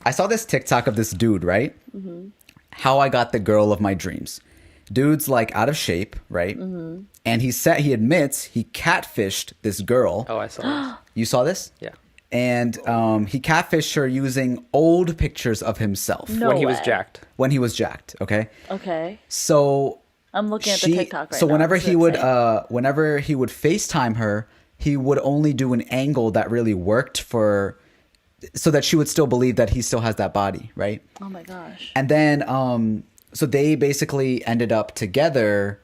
I saw this TikTok of this dude, right? Mm-hmm. How I got the girl of my dreams. Dude's like out of shape, right? Mm-hmm. And he admits he catfished this girl. Oh, I saw this. You saw this? Yeah. And he catfished her using old pictures of himself. No When he way. was jacked. When he was jacked, okay? Okay. So I'm looking at the TikTok right so now. whenever It's he would insane. whenever he would FaceTime her, he would only do an angle that really worked so that she would still believe that he still has that body, right? Oh my gosh. And then so they basically ended up together,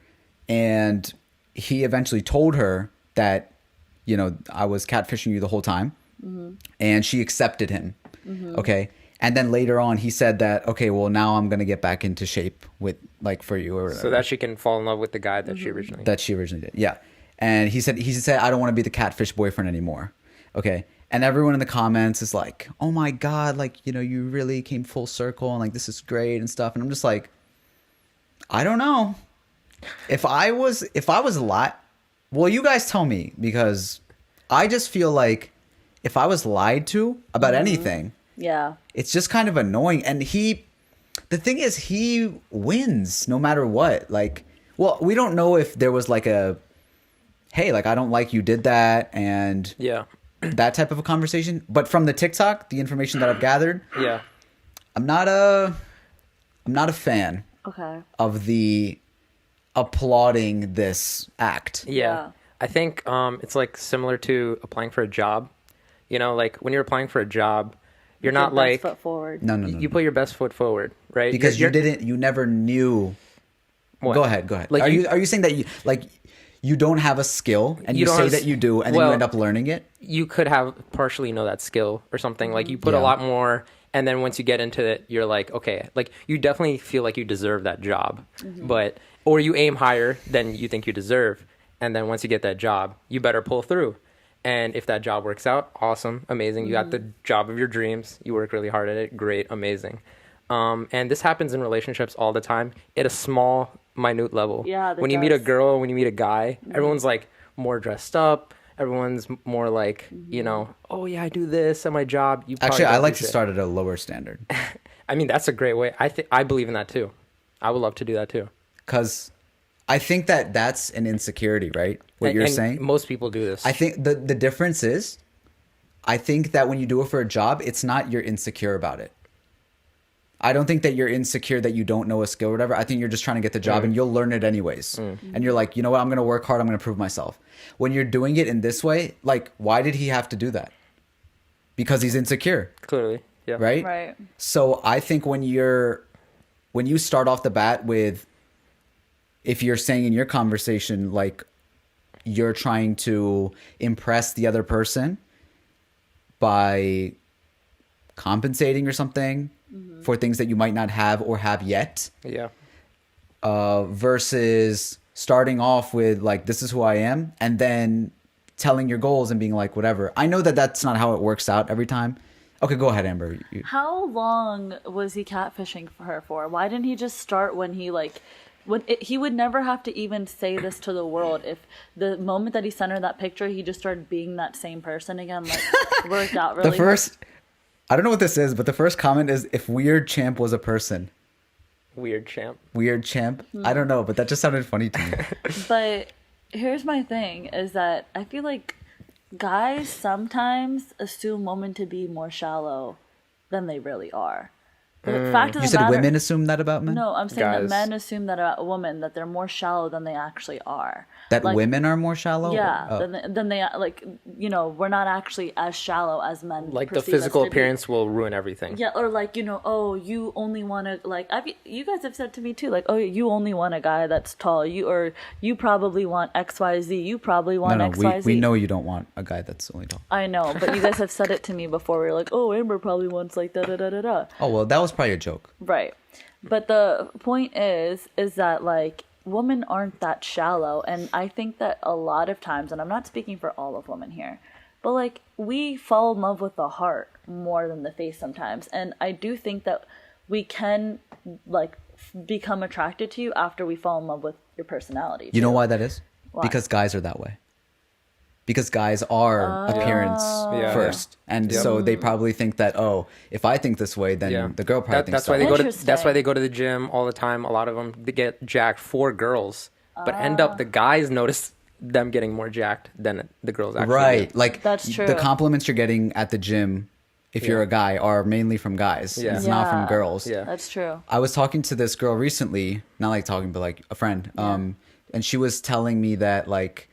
and he eventually told her that, you know, I was catfishing you the whole time. Mm-hmm. And she accepted him. Mm-hmm. Okay. And then later on he said that, okay, well, now I'm going to get back into shape with for you or whatever. So that she can fall in love with the guy that she originally did. Yeah. And he said I don't want to be the catfish boyfriend anymore. Okay. And everyone in the comments is like, oh my God, like, you know, you really came full circle and like, this is great and stuff. And I'm just like, I don't know. If I was a lot, well, you guys tell me, because I just feel like if I was lied to about anything, Yeah. it's just kind of annoying. And the thing is, he wins no matter what. Like, well, we don't know if there was like hey, like, I don't like you did that, and Yeah. that type of a conversation. But from the TikTok, the information that I've gathered, Yeah. I'm not a fan Okay. of the applauding this act. Yeah. I think it's like similar to applying for a job. You know, like when you're applying for a job, you're not Best like foot forward. No. you put your best foot forward, right? Because you never knew. What? Go ahead. Like are you saying that you don't have a skill and you don't say have that you do, and then well, you end up learning it? You could have partially know that skill or something. Like you put a Yeah. lot more, and then once you get into it, you're like, okay, like you definitely feel like you deserve that job, or you aim higher than you think you deserve, and then once you get that job, you better pull through. And if that job works out, awesome, amazing. You got the job of your dreams. You work really hard at it. Great, amazing. And this happens in relationships all the time at a small, minute level. Yeah, when you meet a girl, when you meet a guy, everyone's like more dressed up. Everyone's more like, you know, oh yeah, I do this at my job. You Actually, I like to start at a lower standard. I mean, that's a great way. I believe in that too. I would love to do that too. Because I think that's an insecurity, right? What you're saying? Most people do this. I think the difference is, I think that when you do it for a job, it's not you're insecure about it. I don't think that you're insecure that you don't know a skill or whatever. I think you're just trying to get the job and you'll learn it anyways. And you're like, you know what? I'm going to work hard. I'm going to prove myself. When you're doing it in this way, like, why did he have to do that? Because he's insecure. Clearly. Yeah. Right? Right. So I think when you start off the bat with, if you're saying in your conversation, like, you're trying to impress the other person by compensating or something for things that you might not have or have yet, Yeah. versus starting off with like, this is who I am, and then telling your goals and being like, whatever. I know that that's not how it works out every time. Okay, go ahead, Amber. How long was he catfishing for her for? Why didn't he just start when he he would never have to even say this to the world if the moment that he sent her that picture, he just started being that same person again, like worked out really I don't know what this is, but the first comment is, if Weird Champ was a person. Weird champ. Weird Champ? I don't know, but that just sounded funny to me. But here's my thing, is that I feel like guys sometimes assume women to be more shallow than they really are. The fact of You the said matter, women assume that about men? No, I'm saying Guys. that men assume that about women, that they're more shallow than they actually are. That Like, women are more shallow? yeah, Oh. then they like, you know, we're not actually as shallow as men. Like the perceive us physical to be. appearance will ruin everything. Yeah, or like, you know, oh, you only want to, like, you guys have said to me too, like, oh, you only want a guy that's tall, you probably want XYZ, you probably want XYZ. we know you don't want a guy that's only tall. I know, but you guys have said it to me before. We were like, oh, Amber probably wants like da da da da da. Oh, well, that was probably a joke. Right. But the point is that like women aren't that shallow, and I think that a lot of times, and I'm not speaking for all of women here, but like we fall in love with the heart more than the face sometimes, and I do think that we can like become attracted to you after we fall in love with your personality. You know too. why that is? Why? Because guys are that way. because guys are appearance Yeah. first, and Yep. so they probably think that, oh, if I think this way, then Yeah. the girl probably thinks that's that why they way. go to Interesting. that's why they go to the gym all the time. A lot of them, they get jacked for girls, but end up the guys notice them getting more jacked than the girls actually Right, do. like That's true. the compliments you're getting at the gym, if you're a guy, are mainly from guys. Yeah. It's not from Yeah. girls. Yeah. That's true. I was talking to this girl recently, not like talking, but like a friend. And she was telling me that like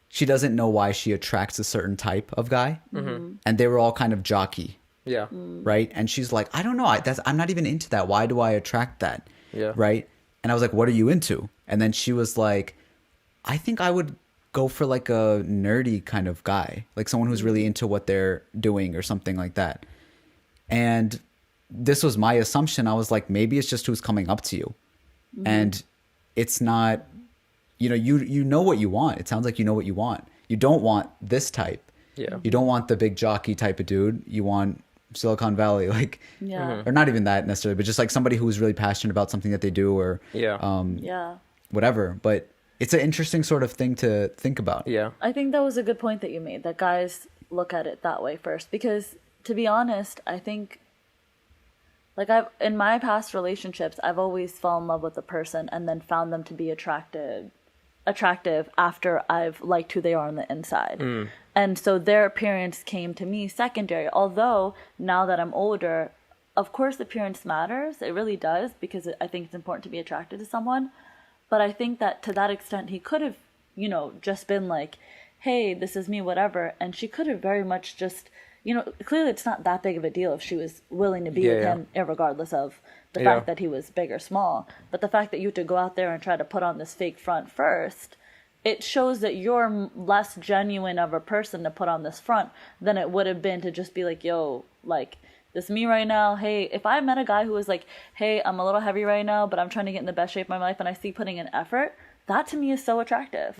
she doesn't know why she attracts a certain type of guy, and they were all kind of jockey, Yeah. right? And she's like, I don't know, I'm not even into that. Why do I attract that? Yeah. Right? And I was like, what are you into? And then she was like, I think I would go for like a nerdy kind of guy, like someone who's really into what they're doing or something like that. And this was my assumption. I was like, maybe it's just who's coming up to you. And it's not, you know what you want. It sounds like you know what you want. You don't want this type. Yeah. You don't want the big jockey type of dude. You want Silicon Valley, like, Yeah. or not even that necessarily, but just like somebody who's really passionate about something that they do, or Yeah. whatever. But it's an interesting sort of thing to think about. Yeah. I think that was a good point that you made, that guys look at it that way first. Because to be honest, I think, like, in my past relationships, I've always fallen in love with a person and then found them to be attractive after I've liked who they are on the inside. And so their appearance came to me secondary. Although now that I'm older, of course appearance matters. It really does, because I think it's important to be attracted to someone. But I think that to that extent, he could have, just been like, hey, this is me, whatever. And she could have very much just, clearly it's not that big of a deal if she was willing to be with him, regardless of the fact that he was big or small. But the fact that you have to go out there and try to put on this fake front first, it shows that you're less genuine of a person to put on this front than it would have been to just be like, yo, like, this is me right now. Hey, if I met a guy who was like, hey, I'm a little heavy right now, but I'm trying to get in the best shape of my life, and I see putting in effort, that to me is so attractive.